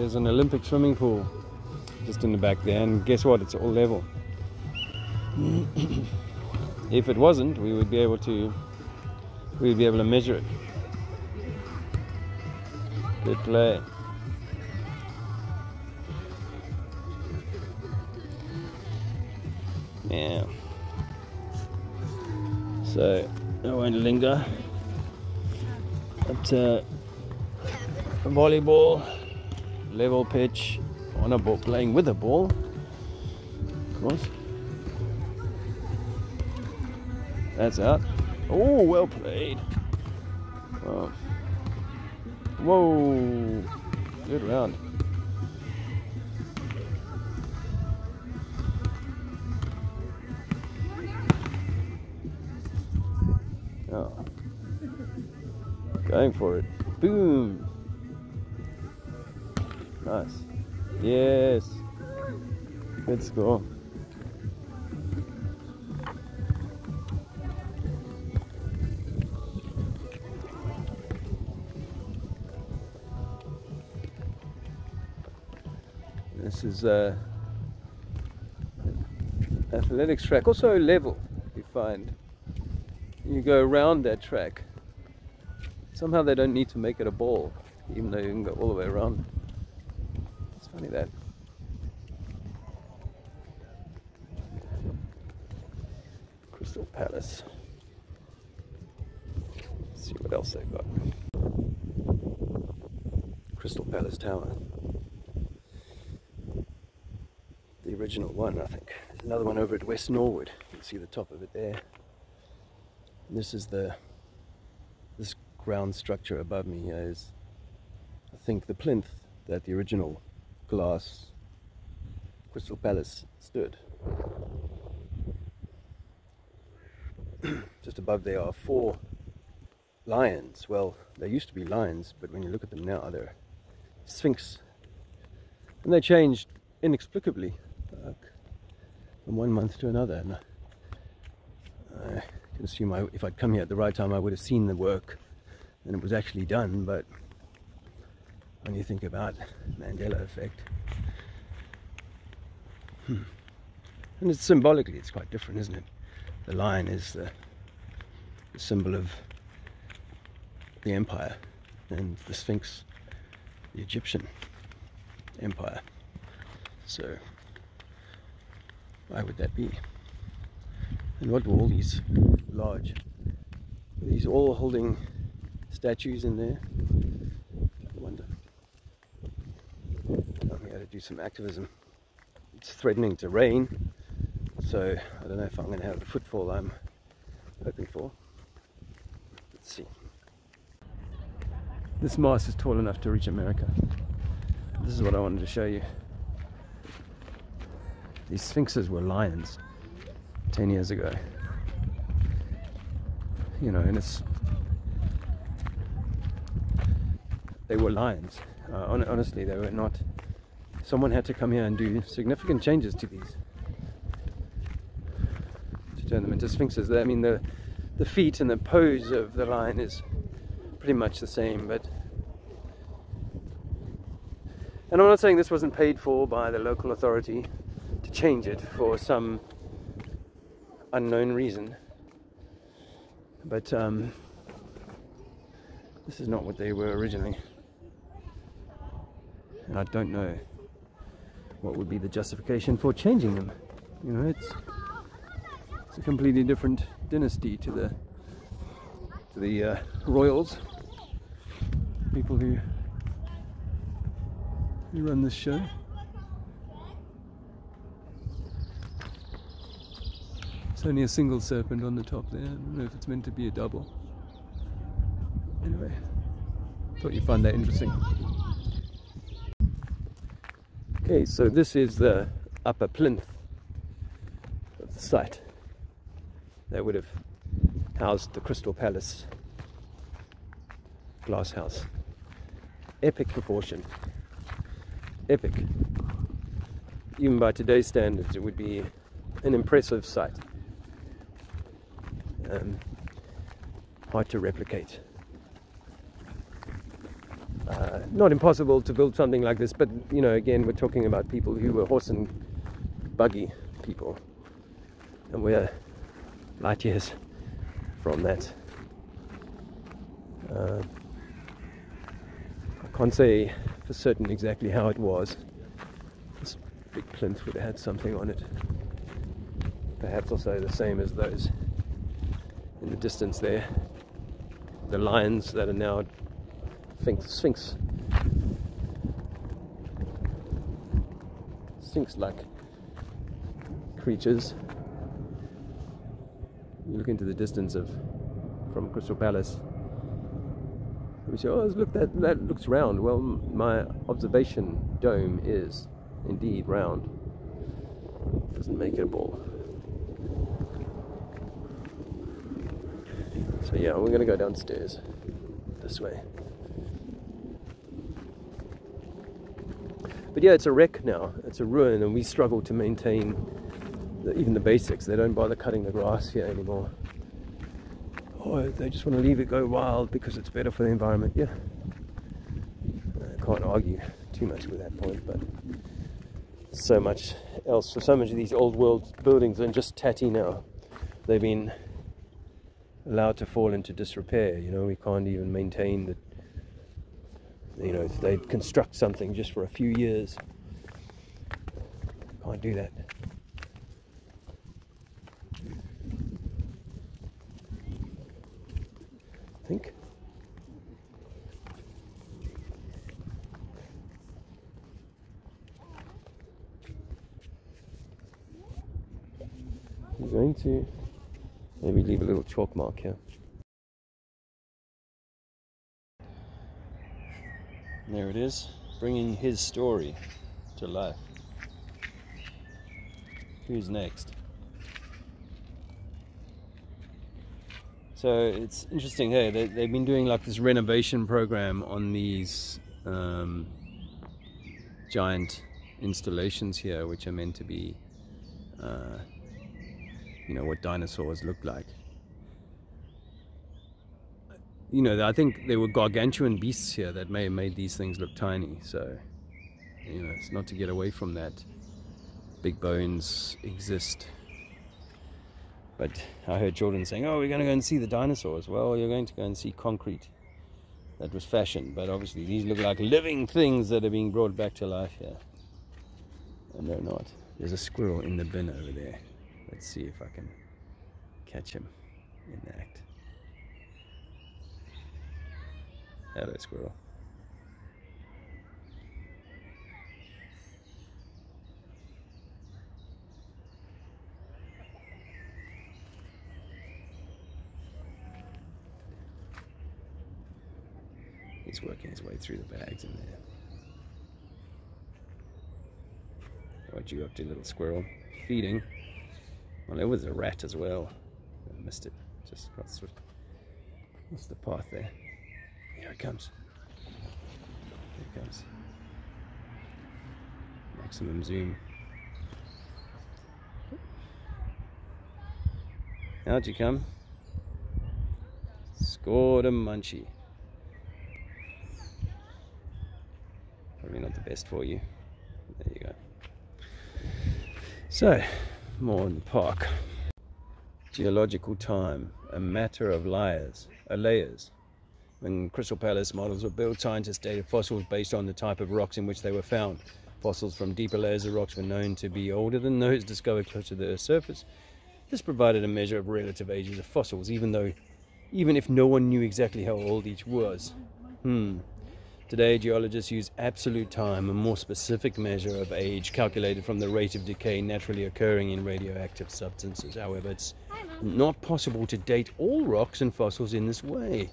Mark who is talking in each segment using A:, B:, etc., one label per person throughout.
A: there's an Olympic swimming pool just in the back there, and guess what? It's all level. If it wasn't, we'd be able to measure it. Good play. Yeah. So I won't linger. But a volleyball, level pitch on a ball, playing with a ball, of course. That's out. Oh, well played. Wow. Whoa, good round. Oh, going for it. Boom. Nice. Yes. Good score. This is athletics track, also level. You find you go around that track. Somehow they don't need to make it a ball, even though you can go all the way around. It's funny that. Crystal Palace. Let's see what else they've got. Crystal Palace Tower. The original one, I think. There's another one over at West Norwood. You can see the top of it there. And this is this ground structure above me here is, I think, the plinth that the original glass Crystal Palace stood. Just above there are 4 lions. Well, they used to be lions, but when you look at them now, they're sphinx. And they changed inexplicably from one month to another. And I can assume if I'd come here at the right time, I would have seen the work and it was actually done. But when you think about Mandela effect, and it's symbolically, it's quite different, isn't it? The lion is the symbol of the empire, and the sphinx, the Egyptian empire. So why would that be? And what were all these large, were these all holding statues in there? I wonder. I'm here to do some activism. It's threatening to rain, so I don't know if I'm going to have the footfall I'm hoping for. Let's see. This mast is tall enough to reach America. This is what I wanted to show you. These sphinxes were lions 10 years ago. You know, and they were lions. Honestly, they were not. Someone had to come here and do significant changes to these to turn them into sphinxes. I mean, the feet and the pose of the lion is pretty much the same, but. And I'm not saying this wasn't paid for by the local authority to change it for some unknown reason, but this is not what they were originally, and I don't know what would be the justification for changing them. You know, it's a completely different dynasty to the royals, people who run this show. It's only a single serpent on the top there. I don't know if it's meant to be a double. Anyway, thought you'd find that interesting. Okay, so this is the upper plinth of the site that would have housed the Crystal Palace glass house. Epic proportion. Epic. Even by today's standards, it would be an impressive sight. Hard to replicate. not impossible to build something like this, but you know, again, we're talking about people who were horse and buggy people, and we're light years from that. I can't say for certain exactly how it was. This big plinth would have had something on it, perhaps also the same as those in the distance there, the lions that are now Sphinx-like creatures. You look into the distance from Crystal Palace, we say, oh look, that looks round. Well, my observation dome is indeed round. Doesn't make it a ball. So yeah, we're going to go downstairs this way. But yeah, it's a wreck now. It's a ruin, and we struggle to maintain even the basics. They don't bother cutting the grass here anymore. Or they just want to leave it go wild because it's better for the environment. Yeah, I can't argue too much with that point, but so much else. For so much of these old world buildings are just tatty now. They've been allowed to fall into disrepair. You know, we can't even maintain the, you know, if they construct something just for a few years, can't do that. I think I'm going to maybe leave a little chalk mark here. There it is, bringing his story to life. Who's next? So it's interesting here, they've been doing like this renovation program on these giant installations here, which are meant to be, you know, what dinosaurs look like. You know, I think there were gargantuan beasts here that may have made these things look tiny. So, you know, it's not to get away from that. Big bones exist. But I heard children saying, oh, we're going to go and see the dinosaurs. Well, you're going to go and see concrete that was fashioned. But obviously these look like living things that are being brought back to life here. And they're not. There's a squirrel in the bin over there. Let's see if I can catch him in the act. Hello, squirrel. He's working his way through the bags in there. What you up to, little squirrel? Feeding. Well, there was a rat as well. I missed it. Just across the path there. Here it comes. Here it comes. Maximum zoom. How'd you come? Scored a munchie. Probably not the best for you. There you go. So, more in the park. Geological time, a matter of layers. When Crystal Palace models were built, scientists dated fossils based on the type of rocks in which they were found. Fossils from deeper layers of rocks were known to be older than those discovered close to the Earth's surface. This provided a measure of relative ages of fossils, even if no one knew exactly how old each was. Today, geologists use absolute time, a more specific measure of age calculated from the rate of decay naturally occurring in radioactive substances. However, it's not possible to date all rocks and fossils in this way.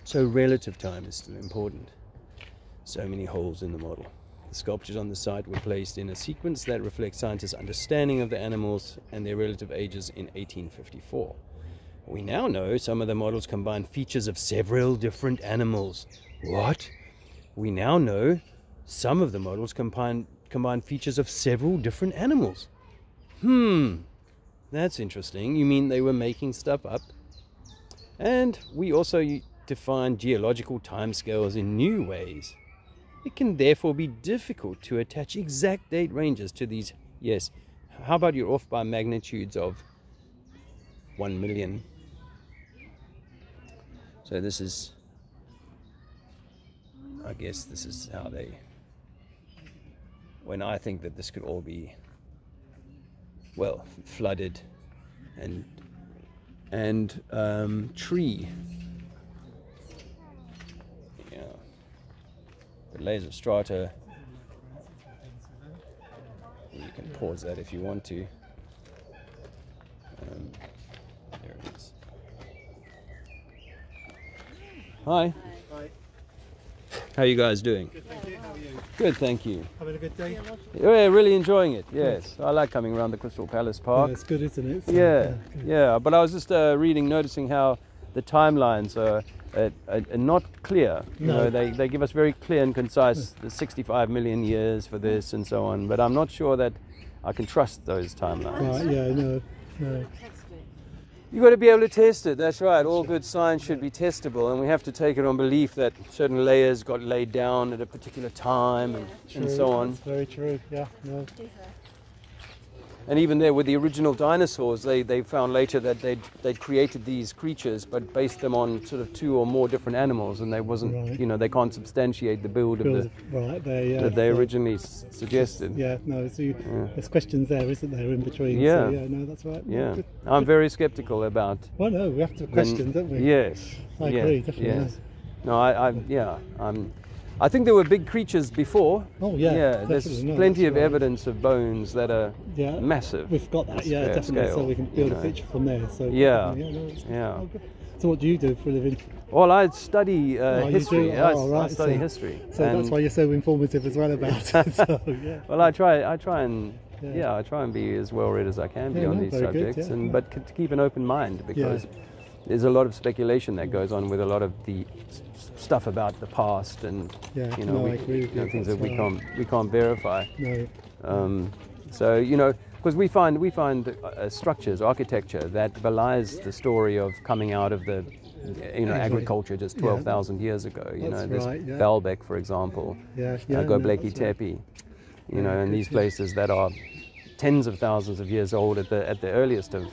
A: So relative time is still important. So many holes in the model. The sculptures on the site were placed in a sequence that reflects scientists' understanding of the animals and their relative ages in 1854. We now know some of the models combine features of several different animals. What? We now know some of the models combine features of several different animals. That's interesting. You mean they were making stuff up? And we also define geological timescales in new ways. It can therefore be difficult to attach exact date ranges to these. Yes, how about you're off by magnitudes of 1 million? So this is, I guess this is how they, when I think that this could all be, well, flooded and tree. Yeah, the layers of strata. You can pause that if you want to. There it is. Hi.
B: Hi.
A: How are you guys doing?
B: Good, thank you. How are you?
A: Good, thank you.
B: Having a good day?
A: Yeah, really enjoying it. Yes, I like coming around the Crystal Palace Park.
B: Yeah, it's good, isn't it? So,
A: Yeah. But I was just noticing how the timelines are not clear. You know, they give us very clear and concise, the 65 million years for this and so on. But I'm not sure that I can trust those timelines.
B: Right, yeah, no.
A: You've got to be able to test it. That's right. All good science should be testable, and we have to take it on belief that certain layers got laid down at a particular time and so on.
B: That's very true. Yeah, no.
A: And even there with the original dinosaurs, they found later that they'd created these creatures, but based them on sort of 2 or more different animals, and they wasn't,
B: Right.
A: you know, they can't substantiate the build of the
B: right there, yeah.
A: that they originally suggested.
B: Yeah, no. So there's questions there, isn't there, in between?
A: Yeah.
B: So, yeah, no, that's right.
A: Yeah,
B: Good.
A: I'm very skeptical about.
B: Well, no, we have to question, don't we?
A: Yes,
B: I agree, definitely.
A: Yes. No, I think there were big creatures before.
B: Oh yeah,
A: Yeah, there's
B: definitely. No,
A: plenty of
B: that's right.
A: evidence of bones that are massive.
B: We've got that, yeah,
A: scale,
B: definitely. So we can build
A: you
B: a
A: know.
B: picture from there. So
A: Yeah.
B: no, it's good.
A: Yeah.
B: Oh, good. So what do you do for a living?
A: Well, I study
B: you
A: history.
B: do?
A: I
B: Right,
A: study
B: so-
A: history.
B: So that's why you're so informative as well about it. So yeah.
A: Well, I try and
B: Yeah.
A: I try and be as well read as I can be
B: Yeah,
A: on
B: no,
A: these
B: very good,
A: subjects,
B: yeah.
A: but to keep an open mind, because there's a lot of speculation that goes on with a lot of the stuff about the past, and
B: Yeah,
A: you know,
B: no, I agree with you,
A: things
B: that's
A: that
B: right.
A: we can't verify.
B: No.
A: So you know, because we find structures, architecture that belies the story of coming out of the agriculture just 12,000 years ago. You know,
B: That's
A: there's
B: right, yeah.
A: Baalbek, for example,
B: Yeah.
A: Göbekli
B: that's right.
A: Tepe, you know, and
B: good,
A: these
B: yeah.
A: places that are tens of thousands of years old at the earliest of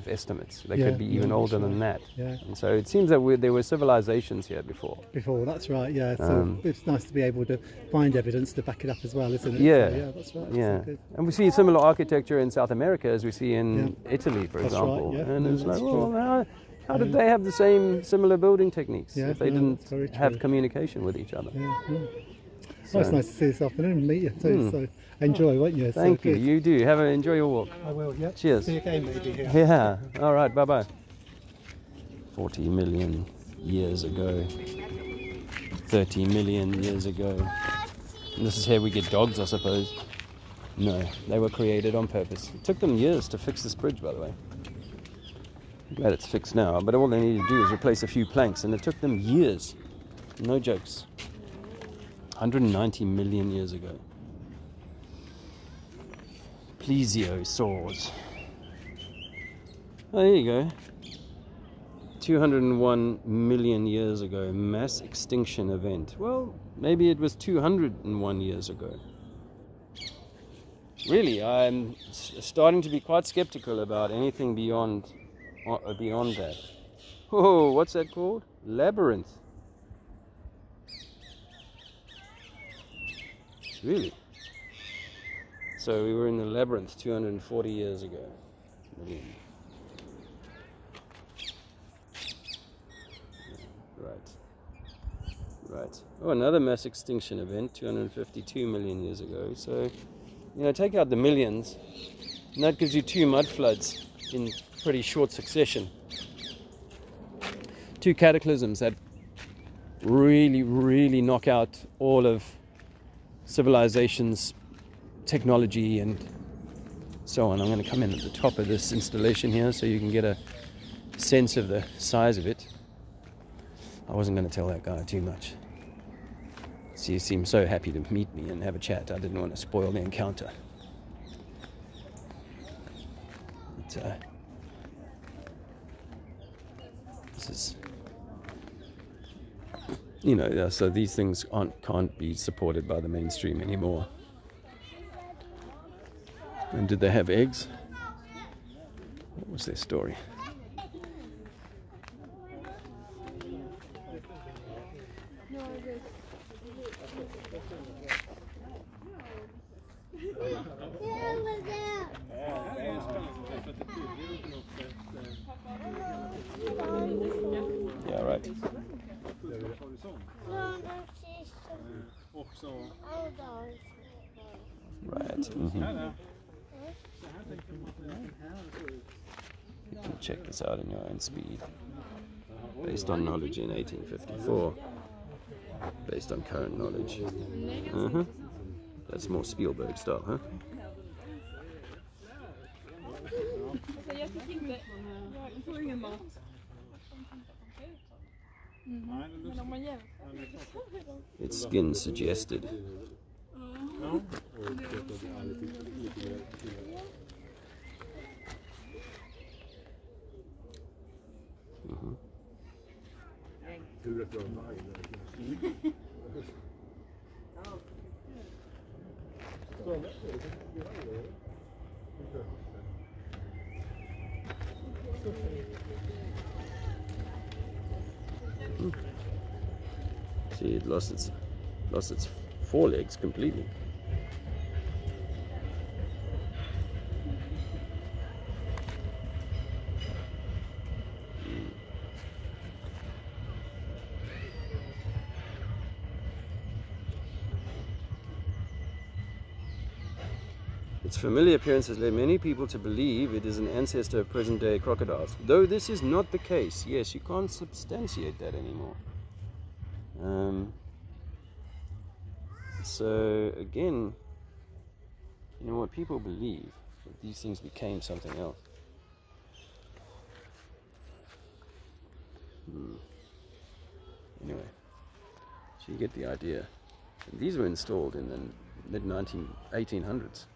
A: estimates. They could be even older than that.
B: Yeah.
A: And so it seems that there were civilizations here before.
B: Before, that's right, yeah. So it's nice to be able to find evidence to back it up as well, isn't it?
A: Yeah.
B: So, yeah, that's right.
A: Yeah,
B: So good.
A: and we see similar architecture in South America as we see in Italy, for
B: That's
A: example.
B: right, yeah.
A: And
B: No,
A: it's like,
B: that's
A: well,
B: true.
A: how did they have the similar building techniques
B: Yeah,
A: if they
B: no, that's very
A: didn't have
B: true.
A: communication with each other?
B: Yeah. Well, it's nice to see you this afternoon and meet you too. So enjoy, won't you?
A: Thank
B: so
A: you.
B: good.
A: You do. Enjoy your walk.
B: I will, yeah.
A: Cheers.
B: See you again maybe here.
A: Yeah. All right. Bye-bye. 40 million years ago. 30 million years ago. And this is here we get dogs, I suppose. No, they were created on purpose. It took them years to fix this bridge, by the way. I'm glad it's fixed now, but all they needed to do is replace a few planks, and it took them years. No jokes. 190 million years ago. Plesiosaurs. Oh, there you go. 201 million years ago, mass extinction event. Well, maybe it was 201 years ago. Really, I'm starting to be quite skeptical about anything beyond that. Oh, what's that called? Labyrinth. Really? So we were in the labyrinth 240 years ago. Million. Right. Oh, another mass extinction event 252 million years ago. So, you know, take out the millions, and that gives you 2 mud floods in pretty short succession. 2 cataclysms that really knock out all of civilization's technology and so on. I'm going to come in at the top of this installation here so you can get a sense of the size of it. I wasn't going to tell that guy too much. See, he seemed so happy to meet me and have a chat. I didn't want to spoil the encounter. But, this is you know, so these things can't be supported by the mainstream anymore. And did they have eggs? What was their story? Yeah, right. Right. Mm-hmm. You can check this out in your own speed. Based on knowledge in 1854. Based on current knowledge. That's more Spielberg style, huh? Its skin suggested. See, it lost its forelegs completely. Its familiar appearance has led many people to believe it is an ancestor of present-day crocodiles. Though this is not the case. Yes, you can't substantiate that anymore. So, again, you know what, people believe that these things became something else. Anyway, so you get the idea. And these were installed in the mid-1800s.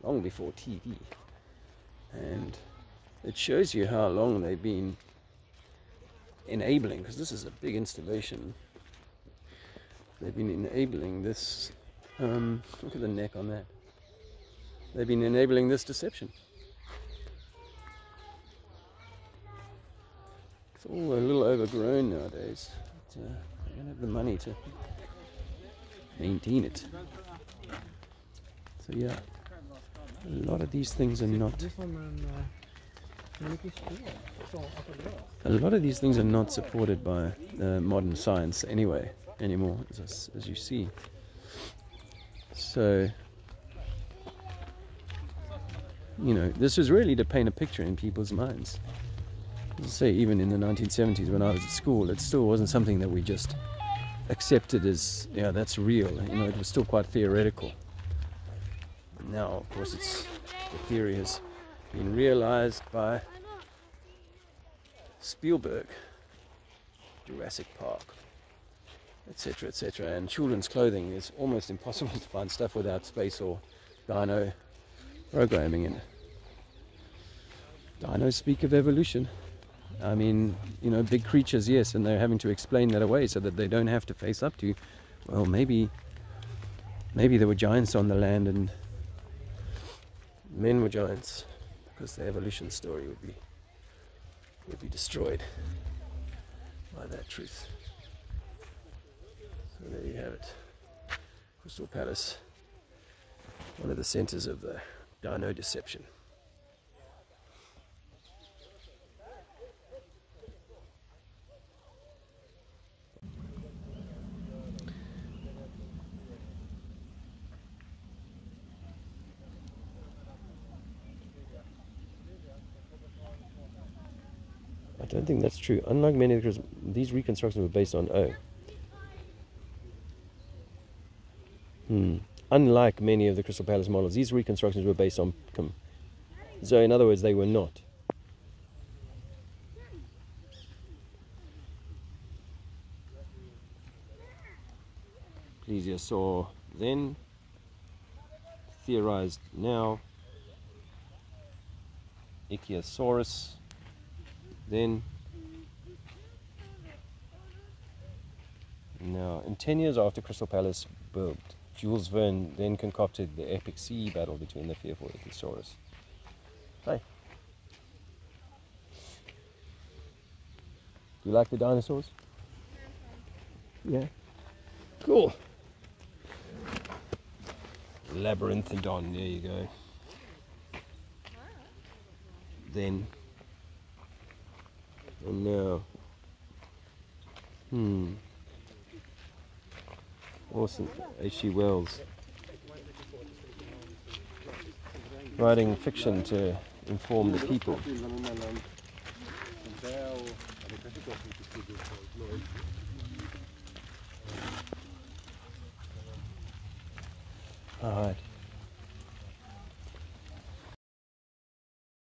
A: Long before TV, and it shows you how long they've been enabling, because this is a big installation. They've been enabling this. Look at the neck on that. They've been enabling this deception. It's all a little overgrown nowadays, but they don't have the money to maintain it. So yeah, a lot of these things are not. A lot of these things are not supported by modern science anyway anymore, as you see. So you know, this was really to paint a picture in people's minds. As I say, even in the 1970s when I was at school, it still wasn't something that we just accepted as, yeah, that's real. You know, it was still quite theoretical. Now, of course, the theory has been realized by Spielberg, Jurassic Park, etc., etc. And children's clothing is almost impossible to find stuff without space or dino programming in it. Dinos speak of evolution. I mean, you know, big creatures, yes, and they're having to explain that away so that they don't have to face up to, well, maybe there were giants on the land and men were giants, because the evolution story would be destroyed by that truth. So there you have it. Crystal Palace, one of the centers of the dino deception. I don't think that's true. Unlike many of these reconstructions were based on Unlike many of the Crystal Palace models, these reconstructions were based on so in other words, they were not. Plesiosaur then, theorized now, Ichthyosaurus then, Now, in 10 years after Crystal Palace built, Jules Verne then concocted the epic sea battle between the fearful Ichthyosaurus. Hey. Do you like the dinosaurs? Yeah. Cool. Labyrinthodon, there you go. Then. And now. Awesome. H.G. Wells. Writing fiction to inform the people. Alright.